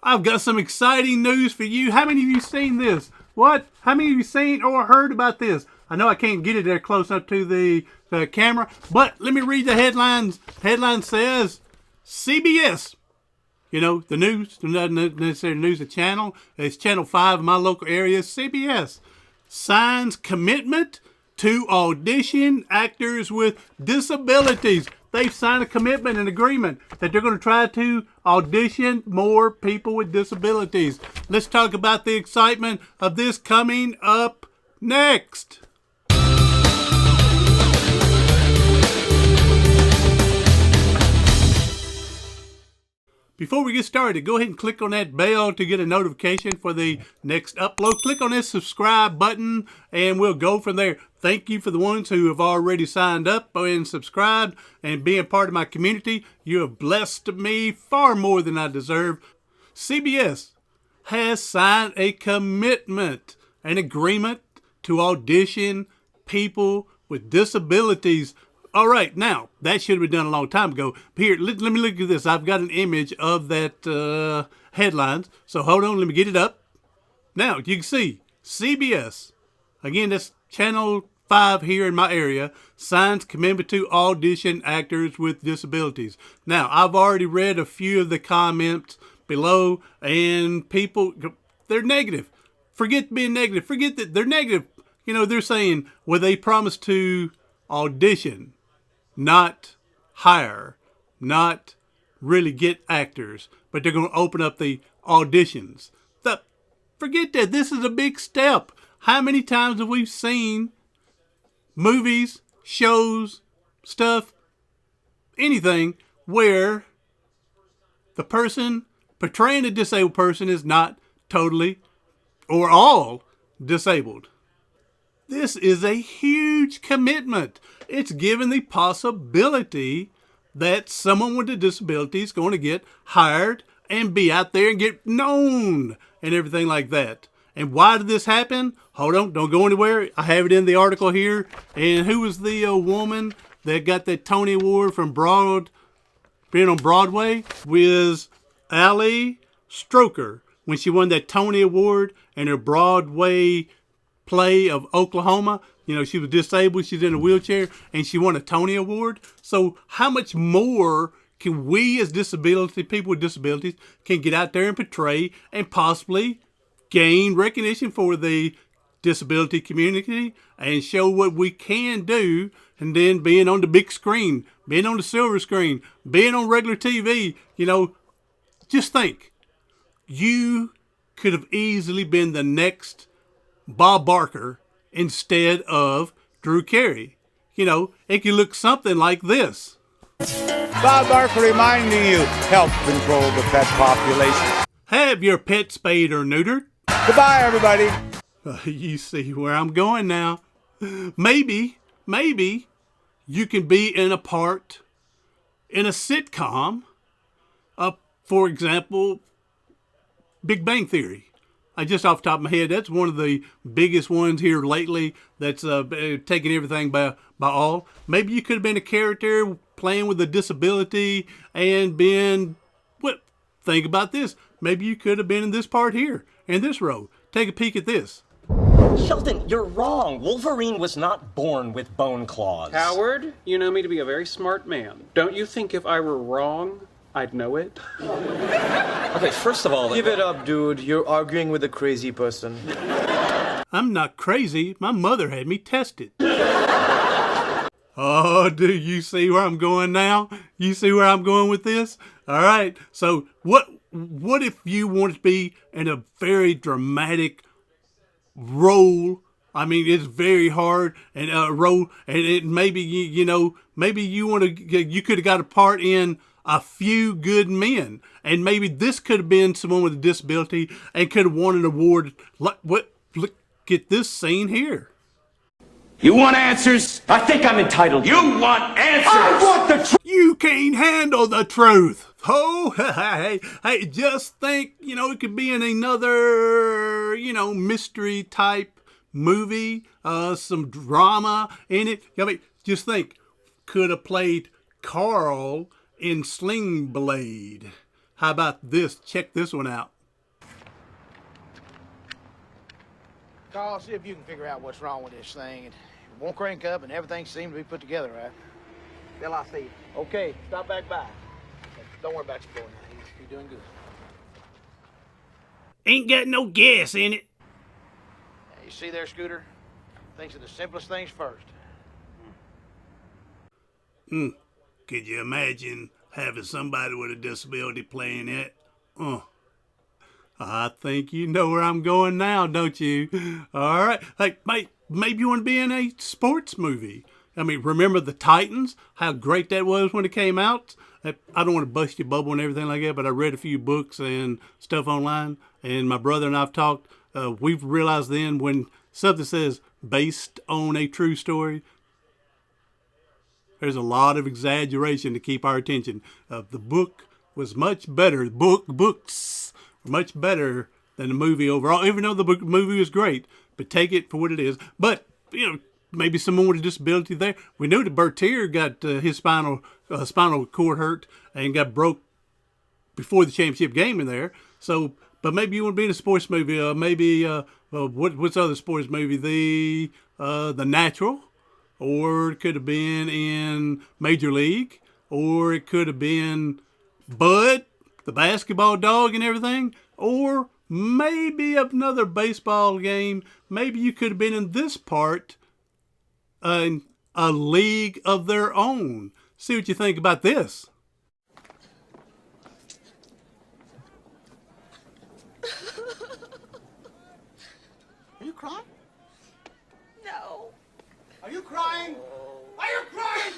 I've got some exciting news for you. How many of you seen this? What? How many of you seen or heard about this? I know I can't get it there close up to the camera, but let me read the headlines. Headline says, CBS, you know, the news, not necessarily news, a channel. It's Channel 5 in my local area, CBS, signs commitment to audition actors with disabilities. They've signed a commitment and agreement that they're going to try to audition more people with disabilities. Let's talk about the excitement of this coming up next. Before we get started, go ahead and click on that bell to get a notification for the next upload. Click on this subscribe button and we'll go from there. Thank you for the ones who have already signed up and subscribed and being part of my community. You have blessed me far more than I deserve. CBS has signed a commitment, an agreement to audition people with disabilities. All right, now, that should have been done a long time ago. Here, let me look at this. I've got an image of that headlines. So hold on, let me get it up. Now, you can see CBS, again, that's Channel 5 here in my area, signs commitment to audition actors with disabilities. Now, I've already read a few of the comments below, and people, they're negative. Forget being negative. Forget that they're negative. You know, they're saying, well, they promised to audition, not hire, not really get actors, but they're going to open up the auditions. Forget that. This is a big step. How many times have we seen movies, shows, stuff, anything where the person portraying a disabled person is not totally or all disabled? This is a huge commitment. It's given the possibility that someone with a disability is going to get hired and be out there and get known and everything like that. And why did this happen? Hold on, don't go anywhere. I have it in the article here. And who was the woman that got that Tony Award from being on Broadway? Was Ali Stroker, when she won that Tony Award and her Broadway play of Oklahoma. You know, she was disabled, she's in a wheelchair, and she won a Tony Award. So how much more can we as people with disabilities can get out there and portray and possibly gain recognition for the disability community and show what we can do, and then being on the big screen, being on the silver screen, being on regular TV, you know, just think. You could have easily been the next Bob Barker instead of Drew Carey. You know, it could look something like this. Bob Barker reminding you, help control the pet population. Have your pet spayed or neutered. Goodbye, everybody. You see where I'm going now. Maybe you can be in a part in a sitcom. For example, Big Bang Theory. Just off the top of my head, that's one of the biggest ones here lately that's taking everything by all. Maybe you could have been a character playing with a disability and been, think about this. Maybe you could have been in this part here, in this row. Take a peek at this. Sheldon, you're wrong. Wolverine was not born with bone claws. Howard, you know me to be a very smart man. Don't you think if I were wrong, I'd know it? Okay, first of all... Give it up, dude. You're arguing with a crazy person. I'm not crazy. My mother had me tested. Oh, do you see where I'm going now? You see where I'm going with this? All right. So what if you want to be in a very dramatic role? I mean, it's very hard and role, and maybe maybe you could have got a part in A Few Good Men, and maybe this could have been someone with a disability and could have won an award. Look at this scene here. You want answers? I think I'm entitled. You want answers? I want the truth. You can't handle the truth. Oh, hey, just think, it could be in another, mystery type movie, some drama in it. I mean, just think, could have played Carl in Sling Blade. How about this? Check this one out. Carl, see if you can figure out what's wrong with this thing. It won't crank up and everything seems to be put together, right? Bill, I'll see you. Okay, stop back by. Don't worry about your boy now. He's doing good. Ain't got no gas in it. You see there, Scooter? Thinks of the simplest things first. Could you imagine having somebody with a disability playing it? I think you know where I'm going now, don't you? All right. Hey, maybe you want to be in a sports movie. I mean, remember the Titans? How great that was when it came out? I don't want to bust your bubble and everything like that, but I read a few books and stuff online, and my brother and I've talked. We've realized then when something says based on a true story, there's a lot of exaggeration to keep our attention. The book was much better. Books were much better than the movie overall, even though the movie was great. But take it for what it is. But, maybe someone with a disability there. We knew that Bertier got his spinal cord hurt and got broke before the championship game in there. So, but maybe you want to be in a sports movie. What's the other sports movie? The Natural. Or it could have been in Major League. Or it could have been Bud, the basketball dog and everything. Or maybe another baseball game. Maybe you could have been in this part, a league of their own. See what you think about this. Are you crying? No. Are you crying? Are you crying?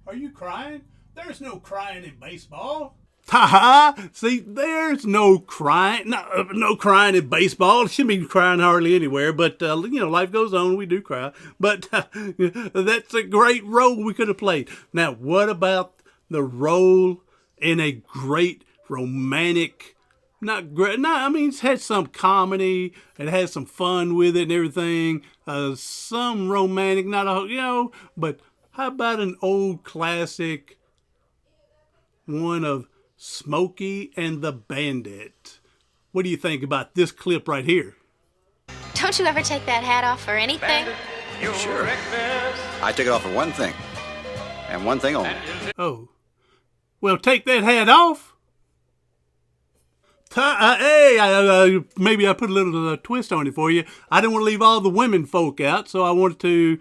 Are you crying? There's no crying in baseball. Ha! See, there's no crying. No crying in baseball. Shouldn't be crying hardly anywhere. But, life goes on. We do cry. But that's a great role we could have played. Now, what about the role in a great romantic, it's had some comedy. It has some fun with it and everything. Some romantic, but how about an old classic one of Smokey and the Bandit? What do you think about this clip right here? Don't you ever take that hat off for anything? Sure. I take it off for one thing, and one thing only. Oh, well, take that hat off. Maybe I put a little twist on it for you. I didn't want to leave all the women folk out, so I wanted to,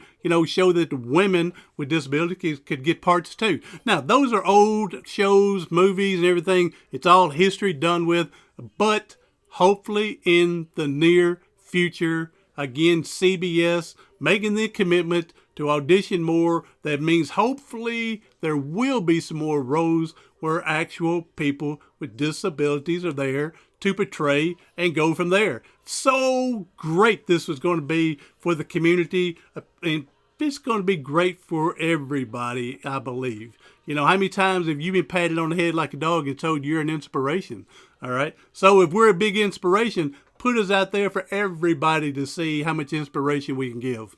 show that the women with disabilities could get parts too. Now, those are old shows, movies, and everything. It's all history done with, but hopefully in the near future, again, CBS making the commitment to audition more. That means hopefully there will be some more roles where actual people with disabilities are there to portray and go from there. So great this was going to be for the community, and it's going to be great for everybody, I believe. How many times have you been patted on the head like a dog and told you're an inspiration? All right. So if we're a big inspiration, put us out there for everybody to see how much inspiration we can give.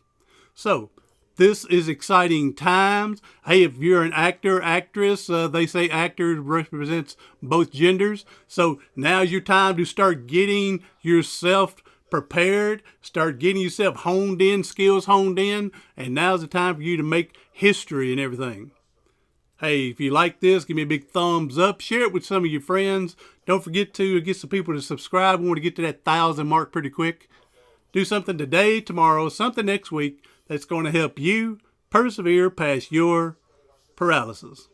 So this is exciting times. Hey, if you're an actor, actress, they say actor represents both genders. So now's your time to start getting yourself prepared, start getting yourself honed in, skills honed in, and now's the time for you to make history and everything. Hey, if you like this, give me a big thumbs up. Share it with some of your friends. Don't forget to get some people to subscribe. We want to get to that 1,000 mark pretty quick. Do something today, tomorrow, something next week that's going to help you persevere past your paralysis.